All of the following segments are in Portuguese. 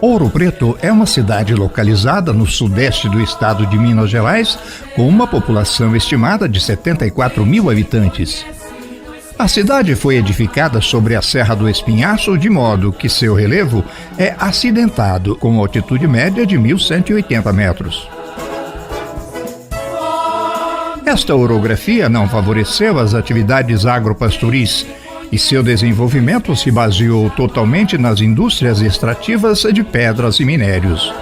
Ouro Preto é uma cidade localizada no sudeste do estado de Minas Gerais, com uma população estimada de 74 mil habitantes. A cidade foi edificada sobre a Serra do Espinhaço, de modo que seu relevo é acidentado, com altitude média de 1.180 metros. Esta orografia não favoreceu as atividades agropastoris, e seu desenvolvimento se baseou totalmente nas indústrias extrativas de pedras e minérios.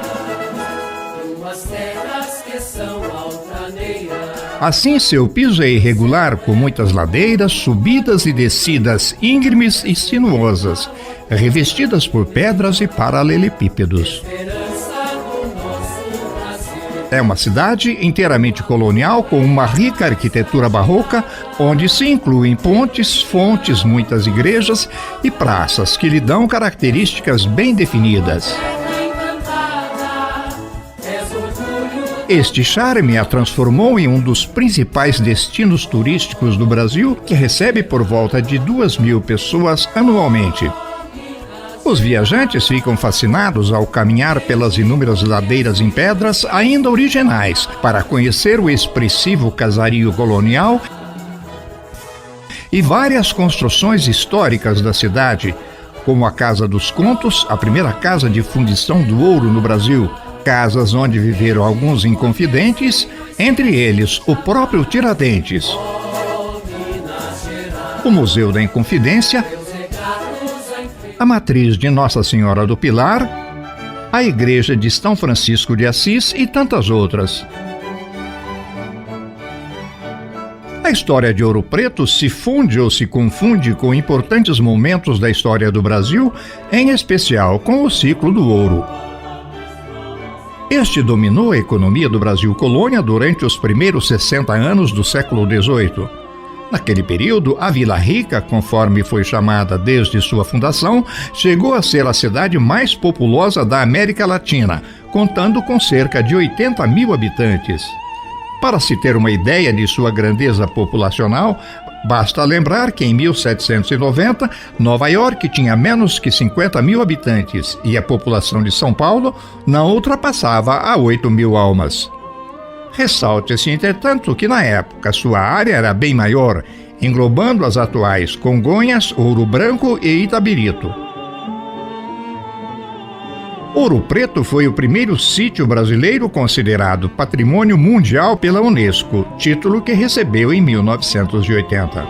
Assim, seu piso é irregular, com muitas ladeiras, subidas e descidas íngremes e sinuosas, revestidas por pedras e paralelepípedos. É uma cidade inteiramente colonial, com uma rica arquitetura barroca, onde se incluem pontes, fontes, muitas igrejas e praças que lhe dão características bem definidas. Este charme a transformou em um dos principais destinos turísticos do Brasil, que recebe por volta de 2.000 pessoas anualmente. Os viajantes ficam fascinados ao caminhar pelas inúmeras ladeiras em pedras ainda originais, para conhecer o expressivo casario colonial e várias construções históricas da cidade, como a Casa dos Contos, a primeira casa de fundição do ouro no Brasil, casas onde viveram alguns inconfidentes, entre eles o próprio Tiradentes, o Museu da Inconfidência, a Matriz de Nossa Senhora do Pilar, a Igreja de São Francisco de Assis e tantas outras. A história de Ouro Preto se funde ou se confunde com importantes momentos da história do Brasil, em especial com o ciclo do ouro. Este dominou a economia do Brasil colônia durante os primeiros 60 anos do século XVIII. Naquele período, a Vila Rica, conforme foi chamada desde sua fundação, chegou a ser a cidade mais populosa da América Latina, contando com cerca de 80 mil habitantes. Para se ter uma ideia de sua grandeza populacional, basta lembrar que em 1790, Nova York tinha menos que 50 mil habitantes e a população de São Paulo não ultrapassava a 8 mil almas. Ressalte-se, entretanto, que na época sua área era bem maior, englobando as atuais Congonhas, Ouro Branco e Itabirito. Ouro Preto foi o primeiro sítio brasileiro considerado Patrimônio Mundial pela Unesco, título que recebeu em 1980.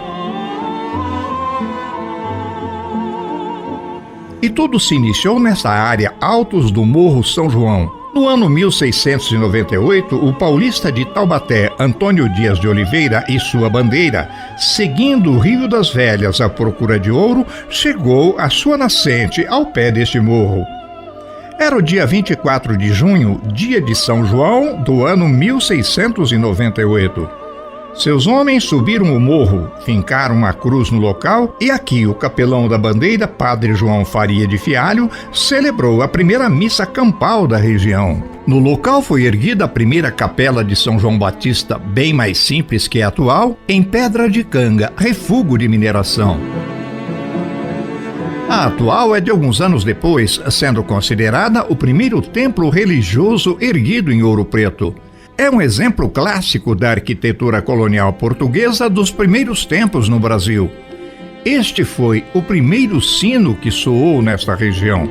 E tudo se iniciou nessa área Altos do Morro São João. No ano 1698, o paulista de Taubaté, Antônio Dias de Oliveira, e sua bandeira, seguindo o Rio das Velhas à procura de ouro, chegou à sua nascente ao pé deste morro. Era o dia 24 de junho, dia de São João, do ano 1698. Seus homens subiram o morro, fincaram uma cruz no local e aqui o capelão da bandeira, Padre João Faria de Fialho, celebrou a primeira missa campal da região. No local foi erguida a primeira capela de São João Batista, bem mais simples que a atual, em pedra de canga, refúgio de mineração. A atual é de alguns anos depois, sendo considerada o primeiro templo religioso erguido em Ouro Preto. É um exemplo clássico da arquitetura colonial portuguesa dos primeiros tempos no Brasil. Este foi o primeiro sino que soou nesta região.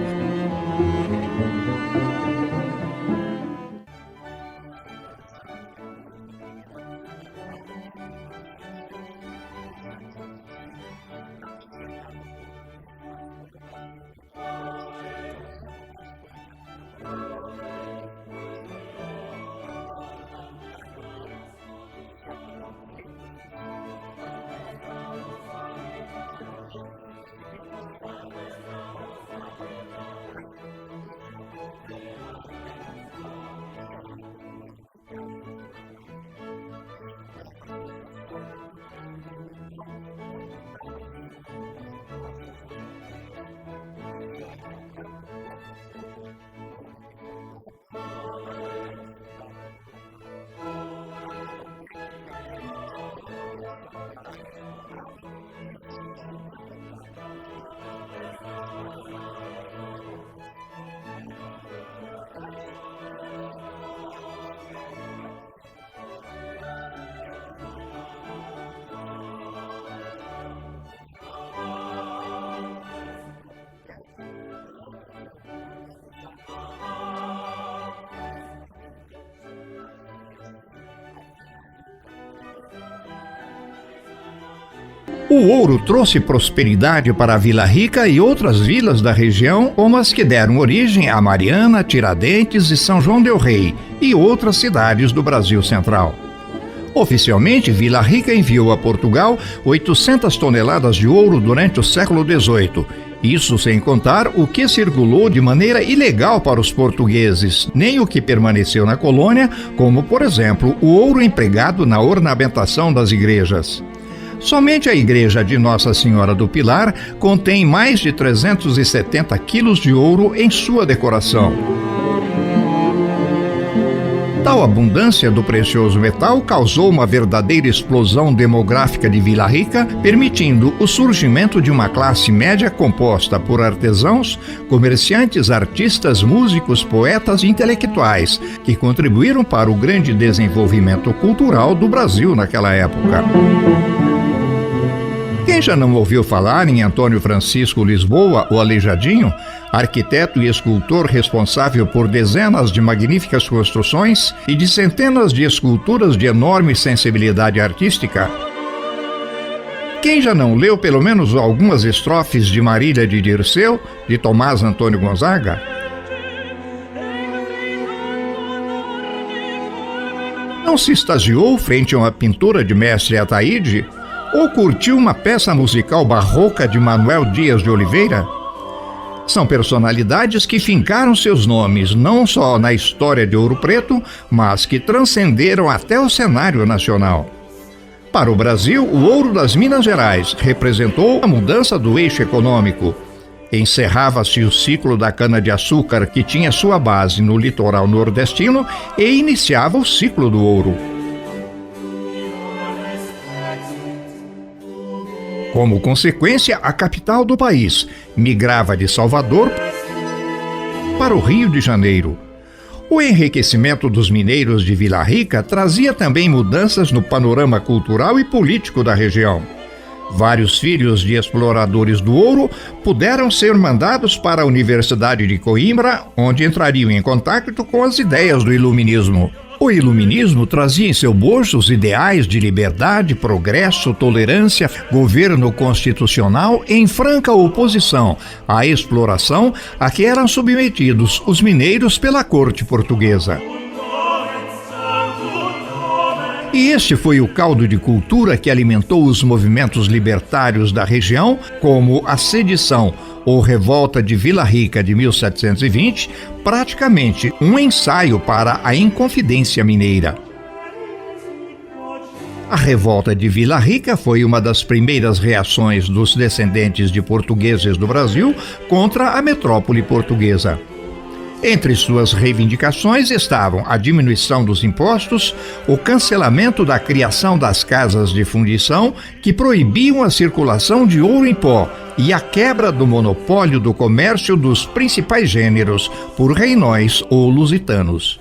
O ouro trouxe prosperidade para a Vila Rica e outras vilas da região, como as que deram origem a Mariana, Tiradentes e São João del Rei e outras cidades do Brasil Central. Oficialmente, Vila Rica enviou a Portugal 800 toneladas de ouro durante o século XVIII. Isso sem contar o que circulou de maneira ilegal para os portugueses, nem o que permaneceu na colônia, como, por exemplo, o ouro empregado na ornamentação das igrejas. Somente a igreja de Nossa Senhora do Pilar contém mais de 370 quilos de ouro em sua decoração. Tal abundância do precioso metal causou uma verdadeira explosão demográfica de Vila Rica, permitindo o surgimento de uma classe média composta por artesãos, comerciantes, artistas, músicos, poetas e intelectuais, que contribuíram para o grande desenvolvimento cultural do Brasil naquela época. Quem já não ouviu falar em Antônio Francisco Lisboa, o Aleijadinho, arquiteto e escultor responsável por dezenas de magníficas construções e de centenas de esculturas de enorme sensibilidade artística? Quem já não leu pelo menos algumas estrofes de Marília de Dirceu, de Tomás Antônio Gonzaga? Não se extasiou frente a uma pintura de Mestre Ataíde? Ou curtiu uma peça musical barroca de Manuel Dias de Oliveira? São personalidades que fincaram seus nomes não só na história de Ouro Preto, mas que transcenderam até o cenário nacional. Para o Brasil, o ouro das Minas Gerais representou a mudança do eixo econômico. Encerrava-se o ciclo da cana-de-açúcar, que tinha sua base no litoral nordestino, e iniciava o ciclo do ouro. Como consequência, a capital do país migrava de Salvador para o Rio de Janeiro. O enriquecimento dos mineiros de Vila Rica trazia também mudanças no panorama cultural e político da região. Vários filhos de exploradores do ouro puderam ser mandados para a Universidade de Coimbra, onde entrariam em contato com as ideias do iluminismo. O iluminismo trazia em seu bojo os ideais de liberdade, progresso, tolerância, governo constitucional em franca oposição à exploração a que eram submetidos os mineiros pela corte portuguesa. E este foi o caldo de cultura que alimentou os movimentos libertários da região, como a sedição ou revolta de Vila Rica de 1720, praticamente um ensaio para a Inconfidência Mineira. A revolta de Vila Rica foi uma das primeiras reações dos descendentes de portugueses do Brasil contra a metrópole portuguesa. Entre suas reivindicações estavam a diminuição dos impostos, o cancelamento da criação das casas de fundição, que proibiam a circulação de ouro em pó, e a quebra do monopólio do comércio dos principais gêneros por reinóis ou lusitanos.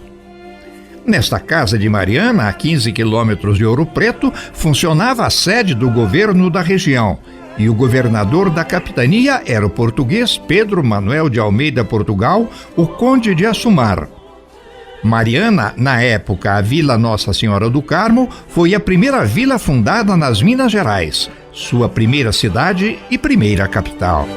Nesta casa de Mariana, a 15 quilômetros de Ouro Preto, funcionava a sede do governo da região, e o governador da capitania era o português Pedro Manuel de Almeida Portugal, o conde de Assumar. Mariana, na época a Vila Nossa Senhora do Carmo, foi a primeira vila fundada nas Minas Gerais, sua primeira cidade e primeira capital.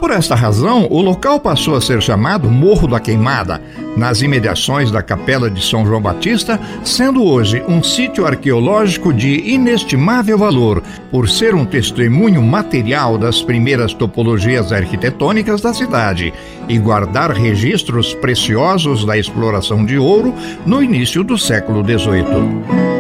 Por esta razão, o local passou a ser chamado Morro da Queimada, nas imediações da Capela de São João Batista, sendo hoje um sítio arqueológico de inestimável valor, por ser um testemunho material das primeiras topologias arquitetônicas da cidade e guardar registros preciosos da exploração de ouro no início do século XVIII.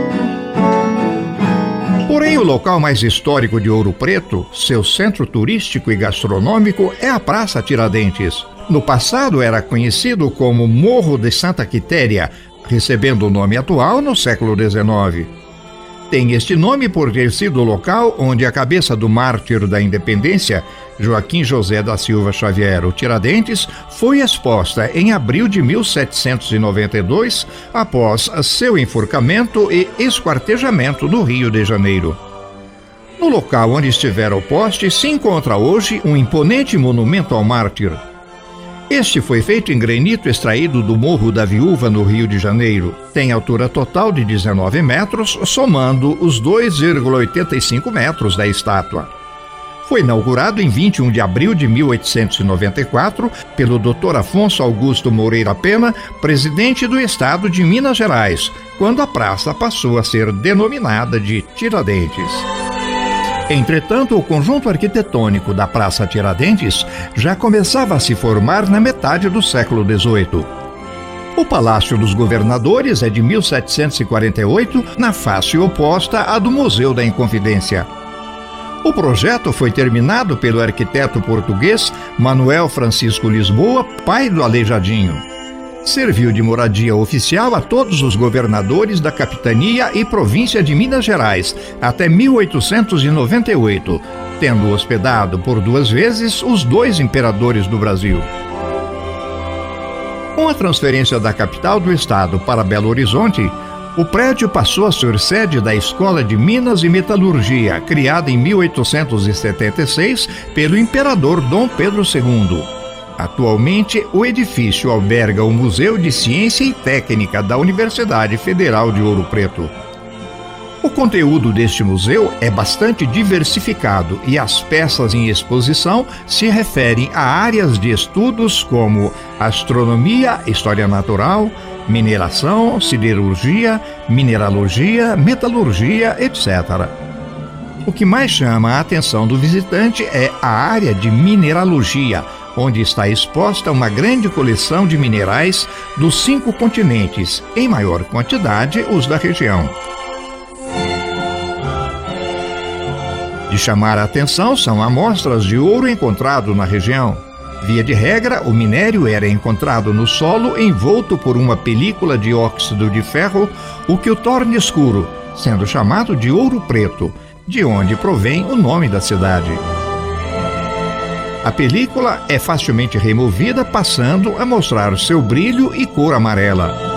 Porém, o local mais histórico de Ouro Preto, seu centro turístico e gastronômico, é a Praça Tiradentes. No passado era conhecido como Morro de Santa Quitéria, recebendo o nome atual no século XIX. Tem este nome por ter sido o local onde a cabeça do mártir da independência, Joaquim José da Silva Xavier, o Tiradentes, foi exposta em abril de 1792, após seu enforcamento e esquartejamento no Rio de Janeiro. No local onde estivera o poste se encontra hoje um imponente monumento ao mártir. Este foi feito em granito extraído do Morro da Viúva, no Rio de Janeiro. Tem altura total de 19 metros, somando os 2,85 metros da estátua. Foi inaugurado em 21 de abril de 1894 pelo Dr. Afonso Augusto Moreira Pena, presidente do estado de Minas Gerais, quando a praça passou a ser denominada de Tiradentes. Entretanto, o conjunto arquitetônico da Praça Tiradentes já começava a se formar na metade do século XVIII. O Palácio dos Governadores é de 1748, na face oposta à do Museu da Inconfidência. O projeto foi terminado pelo arquiteto português Manuel Francisco Lisboa, pai do Aleijadinho. Serviu de moradia oficial a todos os governadores da capitania e província de Minas Gerais até 1898, tendo hospedado por 2 vezes os 2 imperadores do Brasil. Com a transferência da capital do estado para Belo Horizonte, o prédio passou a ser sede da Escola de Minas e Metalurgia, criada em 1876 pelo imperador Dom Pedro II. Atualmente, o edifício alberga o Museu de Ciência e Técnica da Universidade Federal de Ouro Preto. O conteúdo deste museu é bastante diversificado e as peças em exposição se referem a áreas de estudos como astronomia, história natural, mineração, siderurgia, mineralogia, metalurgia, etc. O que mais chama a atenção do visitante é a área de mineralogia, onde está exposta uma grande coleção de minerais dos 5 continentes, em maior quantidade os da região. De chamar a atenção são amostras de ouro encontrado na região. Via de regra, o minério era encontrado no solo envolto por uma película de óxido de ferro, o que o torna escuro, sendo chamado de ouro preto, de onde provém o nome da cidade. A película é facilmente removida, passando a mostrar seu brilho e cor amarela.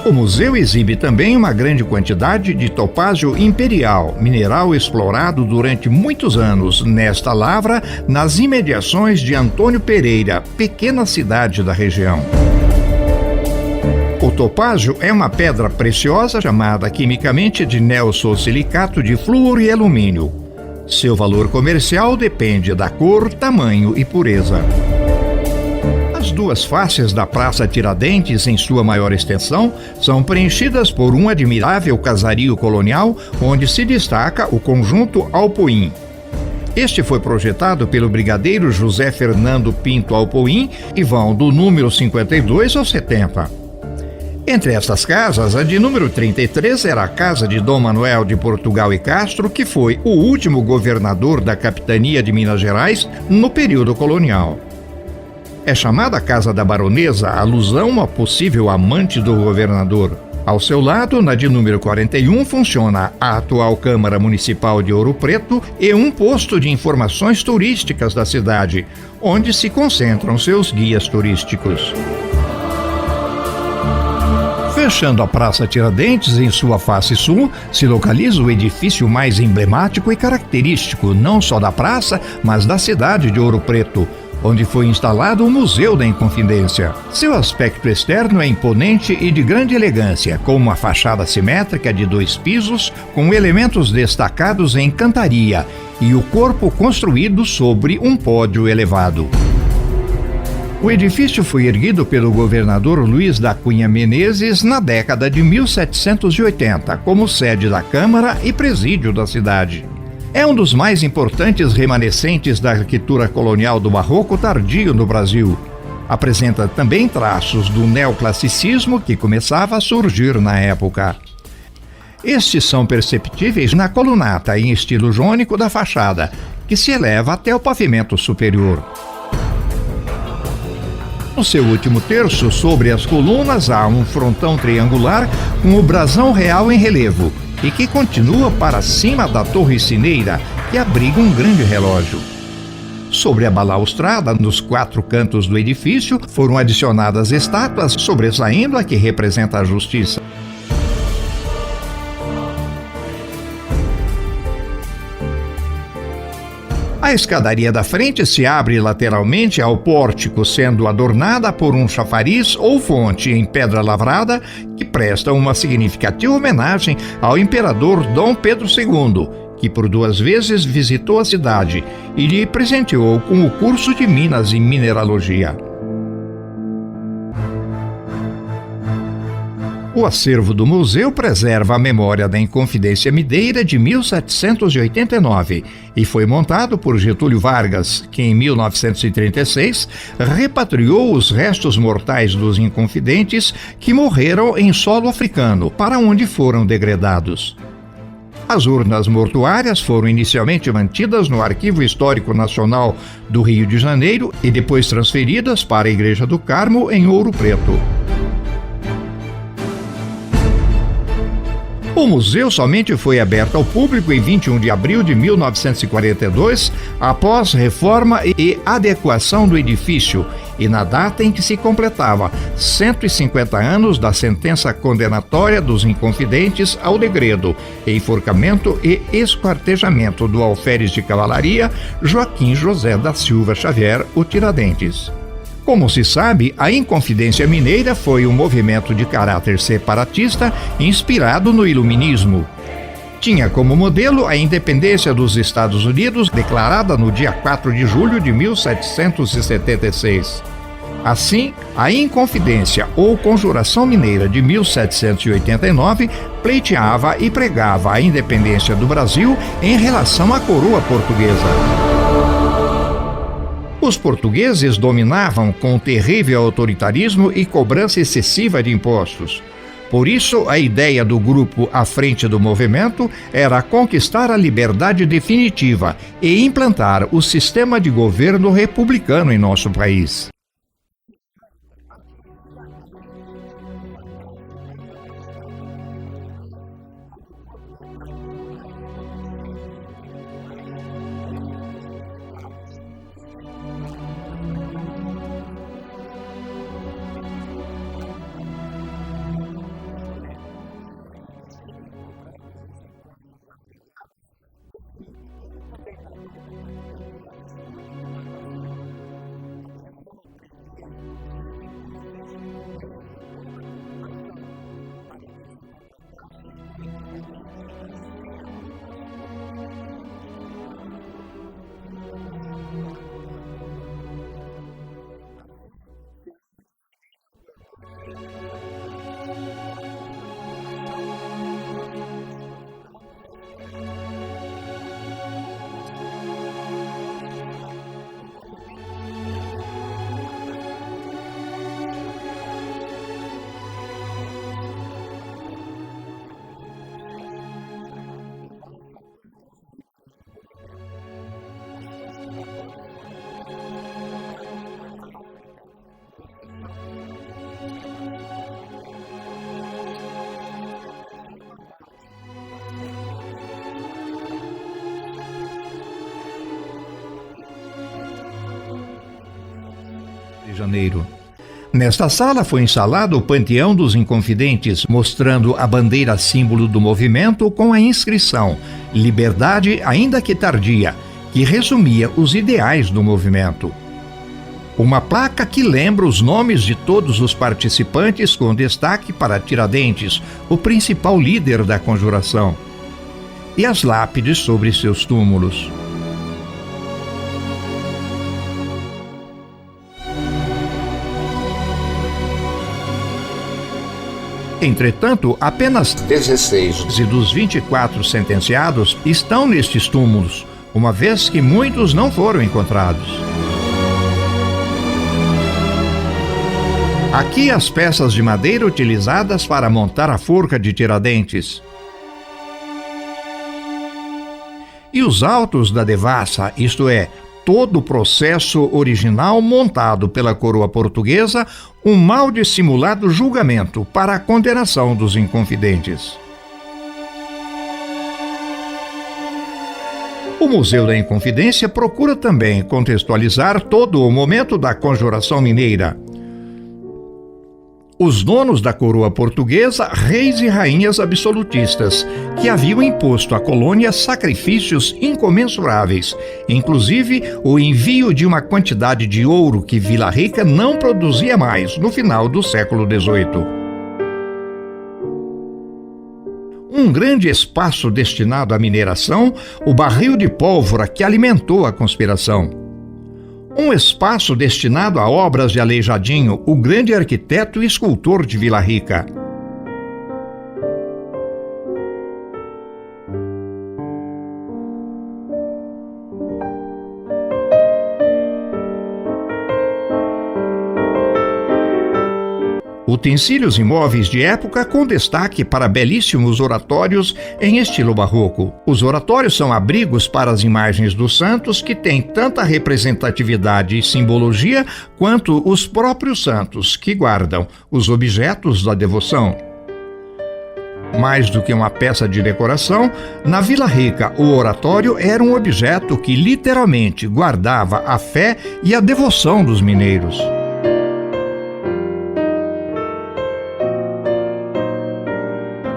O museu exibe também uma grande quantidade de topázio imperial, mineral explorado durante muitos anos nesta lavra, nas imediações de Antônio Pereira, pequena cidade da região. O topázio é uma pedra preciosa chamada quimicamente de neossilicato de flúor e alumínio. Seu valor comercial depende da cor, tamanho e pureza. As 2 faces da Praça Tiradentes, em sua maior extensão, são preenchidas por um admirável casario colonial, onde se destaca o conjunto Alpoim. Este foi projetado pelo brigadeiro José Fernando Pinto Alpoim e vão do número 52 ao 70. Entre estas casas, a de número 33 era a casa de Dom Manuel de Portugal e Castro, que foi o último governador da capitania de Minas Gerais no período colonial. É chamada Casa da Baronesa, alusão a possível amante do governador. Ao seu lado, na de número 41, funciona a atual Câmara Municipal de Ouro Preto e um posto de informações turísticas da cidade, onde se concentram seus guias turísticos. Fechando a Praça Tiradentes, em sua face sul, se localiza o edifício mais emblemático e característico, não só da praça, mas da cidade de Ouro Preto, onde foi instalado o Museu da Inconfidência. Seu aspecto externo é imponente e de grande elegância, com uma fachada simétrica de 2 pisos, com elementos destacados em cantaria e o corpo construído sobre um pódio elevado. O edifício foi erguido pelo governador Luiz da Cunha Menezes na década de 1780, como sede da Câmara e presídio da cidade. É um dos mais importantes remanescentes da arquitetura colonial do Barroco tardio no Brasil. Apresenta também traços do neoclassicismo que começava a surgir na época. Estes são perceptíveis na colunata em estilo jônico da fachada, que se eleva até o pavimento superior. No seu último terço, sobre as colunas, há um frontão triangular com o brasão real em relevo e que continua para cima da torre sineira, que abriga um grande relógio. Sobre a balaustrada, nos 4 cantos do edifício, foram adicionadas estátuas, sobressaindo a que representa a justiça. A escadaria da frente se abre lateralmente ao pórtico, sendo adornada por um chafariz ou fonte em pedra lavrada que presta uma significativa homenagem ao imperador Dom Pedro II, que por 2 vezes visitou a cidade e lhe presenteou com o curso de Minas em Mineralogia. O acervo do museu preserva a memória da Inconfidência Mineira de 1789 e foi montado por Getúlio Vargas, que em 1936 repatriou os restos mortais dos inconfidentes que morreram em solo africano, para onde foram degredados. As urnas mortuárias foram inicialmente mantidas no Arquivo Histórico Nacional do Rio de Janeiro e depois transferidas para a Igreja do Carmo, em Ouro Preto. O museu somente foi aberto ao público em 21 de abril de 1942, após reforma e adequação do edifício, e na data em que se completava 150 anos da sentença condenatória dos inconfidentes ao degredo, enforcamento e esquartejamento do alferes de cavalaria Joaquim José da Silva Xavier, o Tiradentes. Como se sabe, a Inconfidência Mineira foi um movimento de caráter separatista inspirado no Iluminismo. Tinha como modelo a independência dos Estados Unidos, declarada no dia 4 de julho de 1776. Assim, a Inconfidência ou Conjuração Mineira de 1789 pleiteava e pregava a independência do Brasil em relação à coroa portuguesa. Os portugueses dominavam com terrível autoritarismo e cobrança excessiva de impostos. Por isso, a ideia do grupo à frente do movimento era conquistar a liberdade definitiva e implantar o sistema de governo republicano em nosso país. Janeiro. Nesta sala foi instalado o Panteão dos Inconfidentes, mostrando a bandeira símbolo do movimento com a inscrição "Liberdade, ainda que tardia", que resumia os ideais do movimento. Uma placa que lembra os nomes de todos os participantes, com destaque para Tiradentes, o principal líder da conjuração, e as lápides sobre seus túmulos. Entretanto, apenas 16 dos 24 sentenciados estão nestes túmulos, uma vez que muitos não foram encontrados. Aqui as peças de madeira utilizadas para montar a forca de Tiradentes. E os autos da devassa, isto é, todo o processo original montado pela coroa portuguesa, um mal dissimulado julgamento para a condenação dos inconfidentes. O Museu da Inconfidência procura também contextualizar todo o momento da Conjuração Mineira. Os donos da coroa portuguesa, reis e rainhas absolutistas, que haviam imposto à colônia sacrifícios incomensuráveis, inclusive o envio de uma quantidade de ouro que Vila Rica não produzia mais no final do século XVIII. Um grande espaço destinado à mineração, o barril de pólvora que alimentou a conspiração. Um espaço destinado a obras de Aleijadinho, o grande arquiteto e escultor de Vila Rica. Utensílios e móveis de época com destaque para belíssimos oratórios em estilo barroco. Os oratórios são abrigos para as imagens dos santos que têm tanta representatividade e simbologia quanto os próprios santos, que guardam os objetos da devoção. Mais do que uma peça de decoração, na Vila Rica o oratório era um objeto que literalmente guardava a fé e a devoção dos mineiros.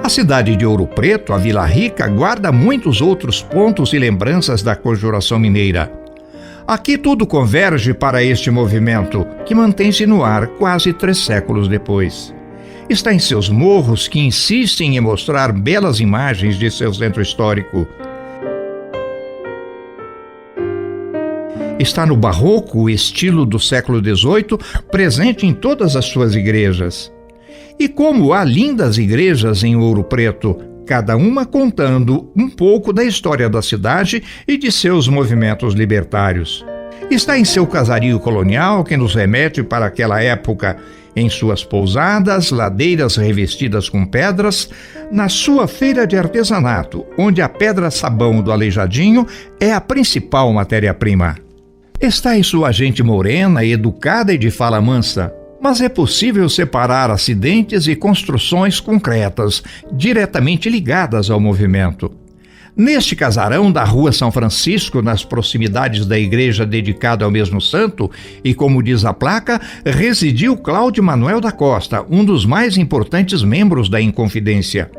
A cidade de Ouro Preto, a Vila Rica, guarda muitos outros pontos e lembranças da Conjuração Mineira. Aqui tudo converge para este movimento, que mantém-se no ar quase 3 séculos depois. Está em seus morros, que insistem em mostrar belas imagens de seu centro histórico. Está no barroco, o estilo do século XVIII, presente em todas as suas igrejas. E como há lindas igrejas em Ouro Preto, cada uma contando um pouco da história da cidade e de seus movimentos libertários. Está em seu casario colonial, que nos remete para aquela época, em suas pousadas, ladeiras revestidas com pedras, na sua feira de artesanato, onde a pedra-sabão do Aleijadinho é a principal matéria-prima. Está em sua gente morena, educada e de fala mansa. Mas é possível separar acidentes e construções concretas, diretamente ligadas ao movimento. Neste casarão da Rua São Francisco, nas proximidades da igreja dedicada ao mesmo santo, e como diz a placa, residiu Cláudio Manuel da Costa, um dos mais importantes membros da Inconfidência.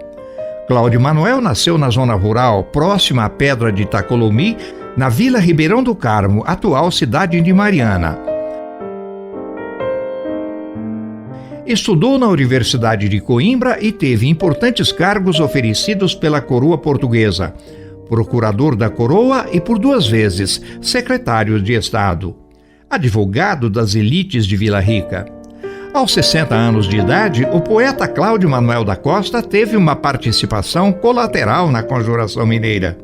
Cláudio Manuel nasceu na zona rural, próxima à Pedra de Itacolomi, na Vila Ribeirão do Carmo, atual cidade de Mariana. Estudou na Universidade de Coimbra e teve importantes cargos oferecidos pela coroa portuguesa, procurador da coroa e, por 2 vezes, secretário de Estado, advogado das elites de Vila Rica. Aos 60 anos de idade, o poeta Cláudio Manuel da Costa teve uma participação colateral na Conjuração Mineira.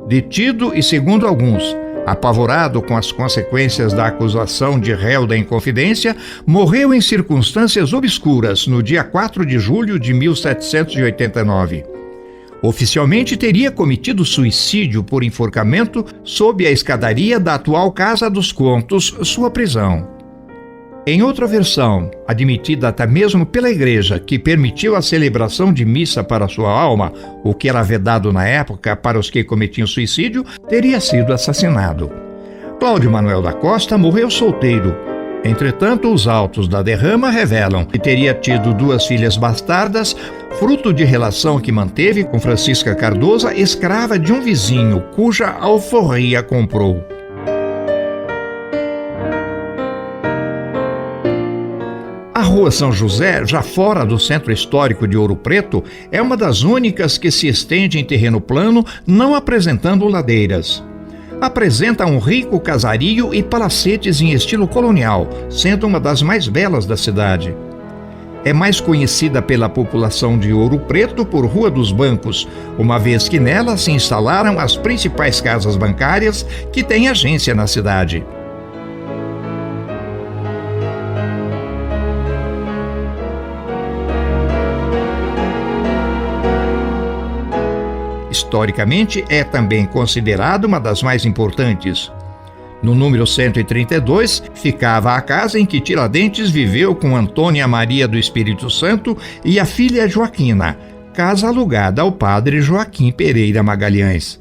Detido e, segundo alguns, apavorado com as consequências da acusação de réu da Inconfidência, morreu em circunstâncias obscuras no dia 4 de julho de 1789. Oficialmente teria cometido suicídio por enforcamento sob a escadaria da atual Casa dos Contos, sua prisão. Em outra versão, admitida até mesmo pela Igreja, que permitiu a celebração de missa para sua alma, o que era vedado na época para os que cometiam suicídio, teria sido assassinado. Cláudio Manuel da Costa morreu solteiro. Entretanto, os autos da derrama revelam que teria tido 2 filhas bastardas, fruto de relação que manteve com Francisca Cardosa, escrava de um vizinho, cuja alforria comprou. Rua São José, já fora do centro histórico de Ouro Preto, é uma das únicas que se estende em terreno plano, não apresentando ladeiras. Apresenta um rico casario e palacetes em estilo colonial, sendo uma das mais belas da cidade. É mais conhecida pela população de Ouro Preto por Rua dos Bancos, uma vez que nela se instalaram as principais casas bancárias que têm agência na cidade. Historicamente, é também considerada uma das mais importantes. No número 132, ficava a casa em que Tiradentes viveu com Antônia Maria do Espírito Santo e a filha Joaquina, casa alugada ao padre Joaquim Pereira Magalhães.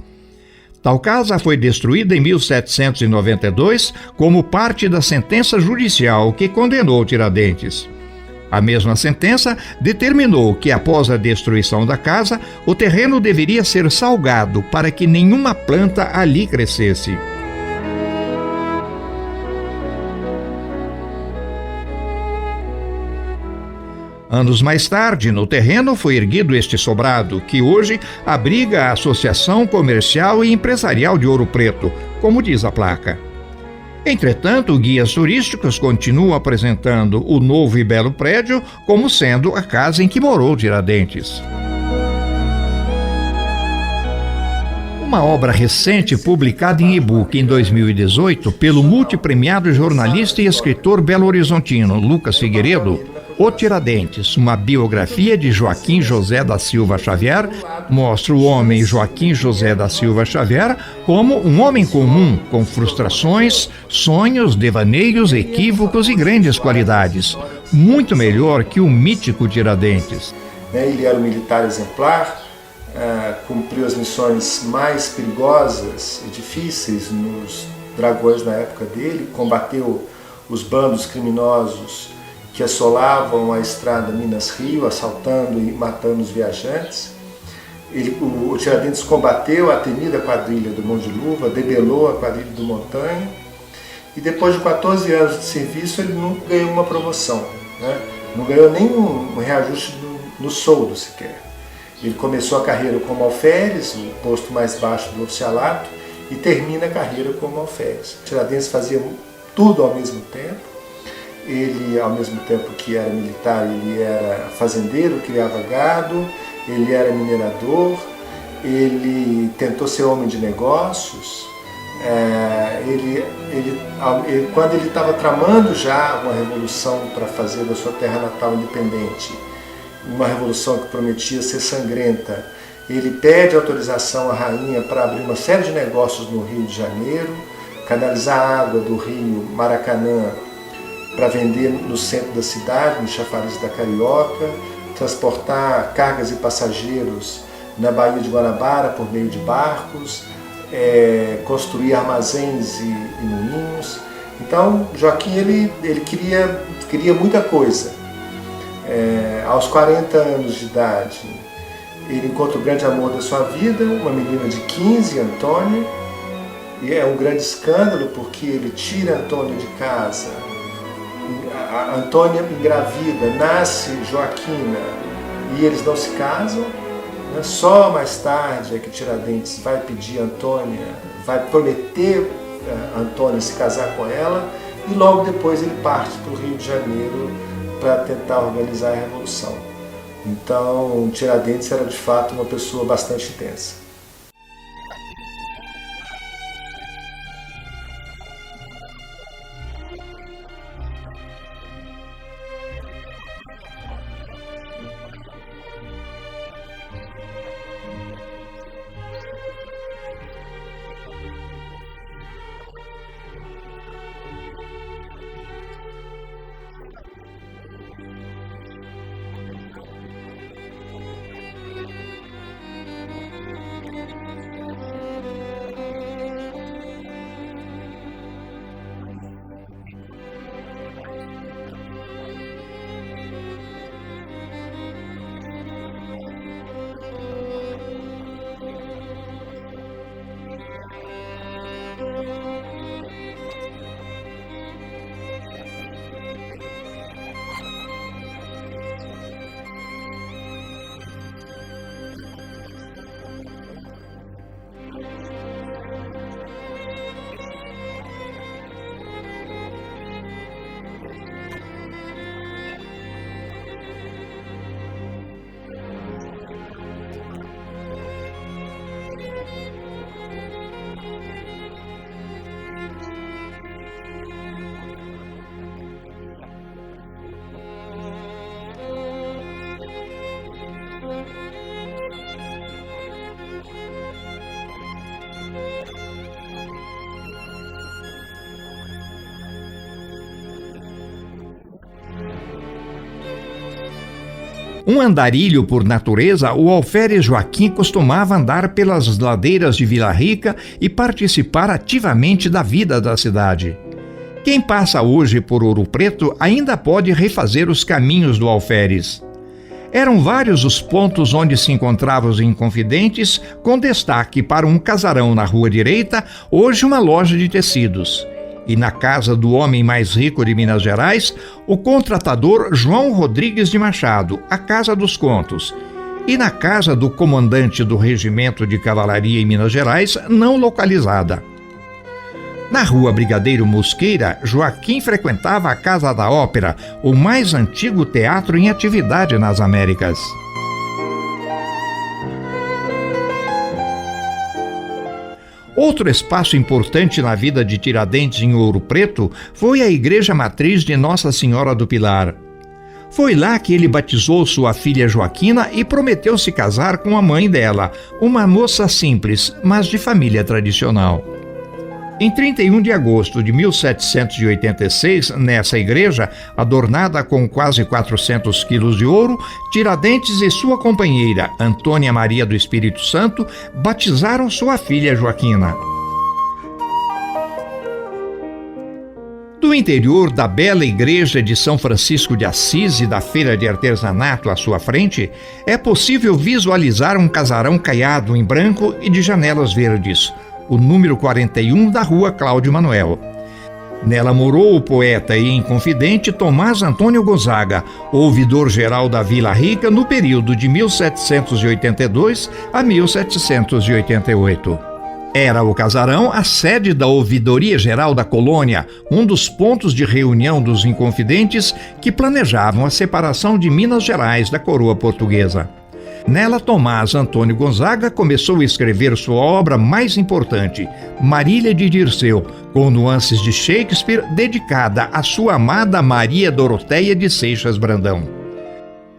Tal casa foi destruída em 1792 como parte da sentença judicial que condenou Tiradentes. A mesma sentença determinou que, após a destruição da casa, o terreno deveria ser salgado para que nenhuma planta ali crescesse. Anos mais tarde, no terreno foi erguido este sobrado, que hoje abriga a Associação Comercial e Empresarial de Ouro Preto, como diz a placa. Entretanto, guias turísticos continuam apresentando o novo e belo prédio como sendo a casa em que morou Tiradentes. Uma obra recente publicada em e-book em 2018 pelo multipremiado jornalista e escritor belo-horizontino Lucas Figueiredo, O Tiradentes, uma biografia de Joaquim José da Silva Xavier, mostra o homem Joaquim José da Silva Xavier como um homem comum, com frustrações, sonhos, devaneios, equívocos e grandes qualidades. Muito melhor que o mítico Tiradentes. Ele era um militar exemplar, cumpriu as missões mais perigosas e difíceis nos dragões na época dele, combateu os bandos criminosos que assolavam a estrada Minas-Rio, assaltando e matando os viajantes. O Tiradentes combateu a temida quadrilha do Mão de Luva, debelou a quadrilha do Montanha, e depois de 14 anos de serviço ele nunca ganhou uma promoção, né? Não ganhou nem um reajuste no soldo sequer. Ele começou a carreira como alferes, o posto mais baixo do oficialato, e termina a carreira como alferes. O Tiradentes fazia tudo ao mesmo tempo. Ele, ao mesmo tempo que era militar, ele era fazendeiro, criava gado, ele era minerador, ele tentou ser homem de negócios. Quando ele estava tramando já uma revolução para fazer da sua terra natal independente, uma revolução que prometia ser sangrenta, ele pede autorização à rainha para abrir uma série de negócios no Rio de Janeiro, canalizar a água do rio Maracanã para vender no centro da cidade, no chafariz da Carioca, transportar cargas e passageiros na Baía de Guanabara por meio de barcos, construir armazéns e moinhos. Então, Joaquim ele queria muita coisa. Aos 40 anos de idade, ele encontra o grande amor da sua vida, uma menina de 15, Antônia, e é um grande escândalo porque ele tira Antônia de casa. A Antônia engravida, nasce Joaquina e eles não se casam, né? Só mais tarde é que Tiradentes vai pedir a Antônia, vai prometer a Antônia se casar com ela, e logo depois ele parte para o Rio de Janeiro para tentar organizar a Revolução. Então Tiradentes era de fato uma pessoa bastante intensa. Um andarilho por natureza, o alferes Joaquim costumava andar pelas ladeiras de Vila Rica e participar ativamente da vida da cidade. Quem passa hoje por Ouro Preto ainda pode refazer os caminhos do alferes. Eram vários os pontos onde se encontravam os Inconfidentes, com destaque para um casarão na rua direita, hoje uma loja de tecidos. E na casa do homem mais rico de Minas Gerais, o contratador João Rodrigues de Machado, a Casa dos Contos. E na casa do comandante do Regimento de Cavalaria em Minas Gerais, não localizada. Na rua Brigadeiro Mosqueira, Joaquim frequentava a Casa da Ópera, o mais antigo teatro em atividade nas Américas. Outro espaço importante na vida de Tiradentes em Ouro Preto foi a Igreja Matriz de Nossa Senhora do Pilar. Foi lá que ele batizou sua filha Joaquina e prometeu se casar com a mãe dela, uma moça simples, mas de família tradicional. Em 31 de agosto de 1786, nessa igreja, adornada com quase 400 quilos de ouro, Tiradentes e sua companheira, Antônia Maria do Espírito Santo, batizaram sua filha Joaquina. Do interior da bela igreja de São Francisco de Assis e da feira de artesanato à sua frente, é possível visualizar um casarão caiado em branco e de janelas verdes, o número 41 da rua Cláudio Manuel. Nela morou o poeta e inconfidente Tomás Antônio Gonzaga, ouvidor-geral da Vila Rica no período de 1782 a 1788. Era o casarão a sede da Ouvidoria Geral da Colônia, um dos pontos de reunião dos inconfidentes que planejavam a separação de Minas Gerais da coroa portuguesa. Nela, Tomás Antônio Gonzaga começou a escrever sua obra mais importante, Marília de Dirceu, com nuances de Shakespeare, dedicada à sua amada Maria Doroteia de Seixas Brandão.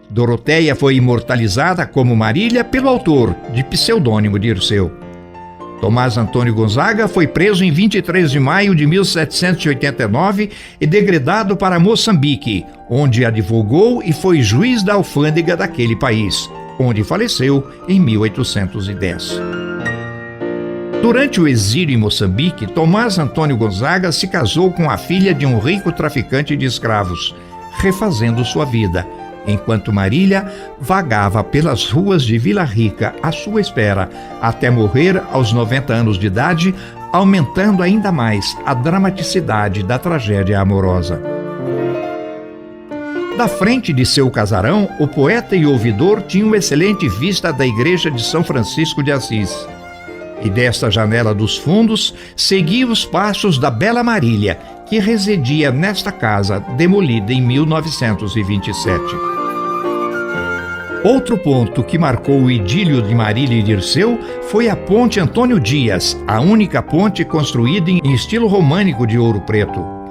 Doroteia foi imortalizada como Marília pelo autor, de pseudônimo Dirceu. Tomás Antônio Gonzaga foi preso em 23 de maio de 1789 e degredado para Moçambique, onde advogou e foi juiz da alfândega daquele país, onde faleceu em 1810. Durante o exílio em Moçambique, Tomás Antônio Gonzaga se casou com a filha de um rico traficante de escravos, refazendo sua vida, enquanto Marília vagava pelas ruas de Vila Rica à sua espera, até morrer aos 90 anos de idade, aumentando ainda mais a dramaticidade da tragédia amorosa. Da frente de seu casarão, o poeta e ouvidor tinha uma excelente vista da igreja de São Francisco de Assis. E desta janela dos fundos, seguia os passos da bela Marília, que residia nesta casa, demolida em 1927. Outro ponto que marcou o idílio de Marília e Dirceu foi a Ponte Antônio Dias, a única ponte construída em estilo românico de Ouro Preto.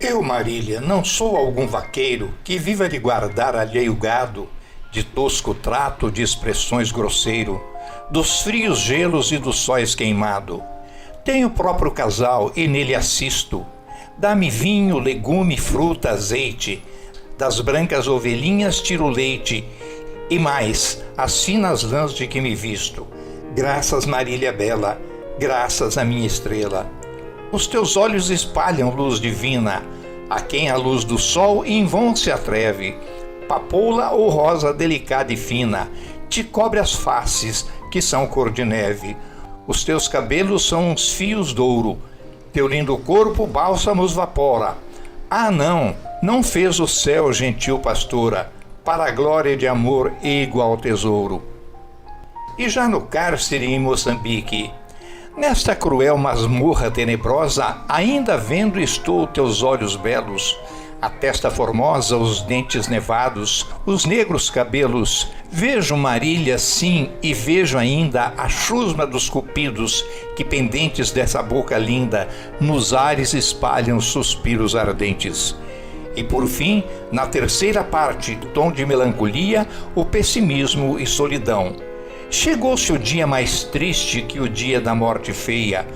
Eu, Marília, não sou algum vaqueiro que viva de guardar alheio gado, de tosco trato, de expressões grosseiro, dos frios gelos e dos sóis queimado. Tenho próprio casal e nele assisto. Dá-me vinho, legume, fruta, azeite. Das brancas ovelhinhas tiro leite. E mais, assim nas lãs de que me visto. Graças, Marília bela, graças à minha estrela. Os teus olhos espalham luz divina, a quem a luz do sol em vão se atreve. Papoula ou rosa delicada e fina, te cobre as faces, que são cor de neve. Os teus cabelos são uns fios d'ouro, teu lindo corpo bálsamos vapora. Ah, não fez o céu, gentil pastora, para a glória de amor e igual tesouro. e já no cárcere em Moçambique. Nesta cruel masmorra tenebrosa, ainda vendo estou teus olhos belos, a testa formosa, os dentes nevados, os negros cabelos. Vejo Marília, sim, e vejo ainda a chusma dos cupidos que, pendentes dessa boca linda, nos ares espalham suspiros ardentes. E por fim, na terceira parte, tom de melancolia, o pessimismo e solidão. Chegou-se o dia mais triste que o dia da morte feia.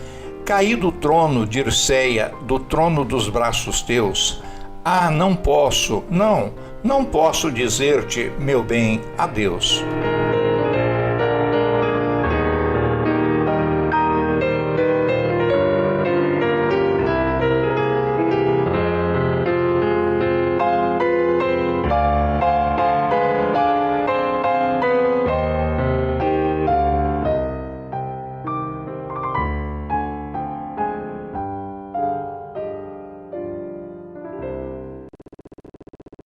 Caí do trono, Dirceia, do trono dos braços teus. Ah, não posso dizer-te, meu bem, adeus.